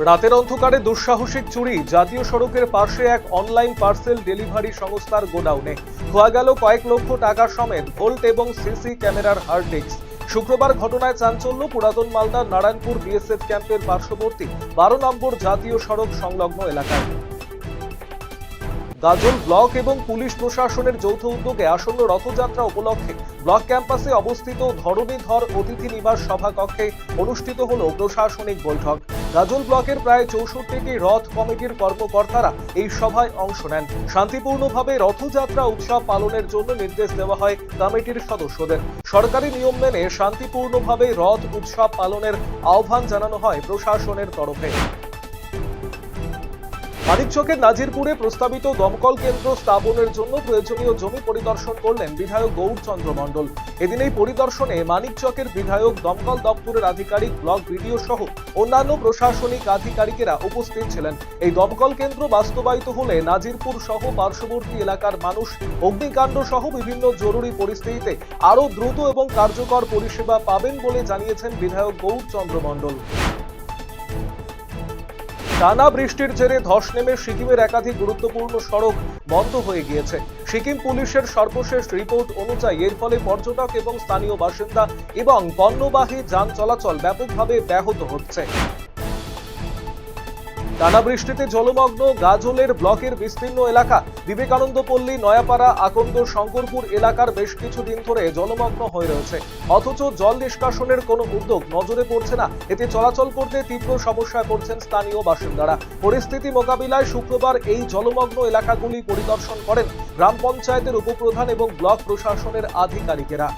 রাতের অন্ধকারে দুঃসাহসিক চুরি জাতীয় সড়কের পাশে এক অনলাইন পার্সেল ডেলিভারি সংস্থার গোডাউনে খোয়া গেল কয়েক লক্ষ টাকা সমেত ভোল্ট এবং সিসি ক্যামেরার হার্ড ডিস্ক। শুক্রবার ঘটনায় চাঞ্চল্য পুরাতন মালদার নারায়ণপুর বিএসএফ ক্যাম্পের পার্শ্ববর্তী 12 নম্বর জাতীয় সড়ক সংলগ্ন এলাকায়। গাজল ব্লক এবং পুলিশ প্রশাসনের যৌথ উদ্যোগে আসন্ন রথযাত্রা উপলক্ষে ব্লক ক্যাম্পাসে অবস্থিত ধরণীধর অতিথি নিবাস সভাকক্ষে অনুষ্ঠিত হল প্রশাসনিক বৈঠক। গাজল ব্লকের প্রায় 64টি রথ কমিটির কর্মকর্তারা এই সভায় অংশ নেন। শান্তিপূর্ণভাবে রথযাত্রা উৎসব পালনের জন্য নির্দেশ দেওয়া হয় কমিটির সদস্যদের। সরকারি নিয়ম মেনে শান্তিপূর্ণভাবে রথ উৎসব পালনের আহ্বান জানানো হয় প্রশাসনের তরফে। মানিকচকের নাজিরপুরে প্রস্তাবিত দমকল কেন্দ্র স্থাপনের জন্য প্রয়োজনীয় জমি পরিদর্শন করলেন বিধায়ক গৌরচন্দ্র মণ্ডল। এদিন এই পরিদর্শনে মানিকচকের বিধায়ক, দমকল দপ্তরের আধিকারিক, ব্লক বিডিও সহ অন্যান্য প্রশাসনিক আধিকারিকেরা উপস্থিত ছিলেন। এই দমকল কেন্দ্র বাস্তবায়িত হলে নাজিরপুর সহ পার্শ্ববর্তী এলাকার মানুষ অগ্নিকাণ্ড সহ বিভিন্ন জরুরি পরিস্থিতিতে আরও দ্রুত এবং কার্যকর পরিষেবা পাবেন বলে জানিয়েছেন বিধায়ক গৌরচন্দ্র মণ্ডল। টানা বৃষ্টির জেরে ধস নেমে সিকিমের একাধিক গুরুত্বপূর্ণ সড়ক বন্ধ হয়ে গিয়েছে। সিকিম পুলিশের সর্বশেষ রিপোর্ট অনুযায়ী এর ফলে পর্যটক এবং স্থানীয় বাসিন্দা এবং পণ্যবাহী যান চলাচল ব্যাপকভাবে ব্যাহত হচ্ছে। টানা বৃষ্টিতে জলমগ্ন গাজলের ব্লকের বিস্তীর্ণ এলাকা। বিবেকানন্দ পল্লী, নয়াপাড়া, আকন্দ, শঙ্করপুর এলাকার বেশ কিছুদিন ধরে জলমগ্ন হয়ে রয়েছে, অথচ জল নিষ্কাশনের কোনো উদ্যোগ নজরে পড়ছে না। এতে চলাচল করতে তীব্র সমস্যায় পড়ছেন স্থানীয় বাসিন্দারা। পরিস্থিতি মোকাবিলায় শুক্রবার এই জলমগ্ন এলাকাগুলি পরিদর্শন করেন গ্রাম পঞ্চায়েতের উপপ্রধান এবং ব্লক প্রশাসনের আধিকারিকেরা।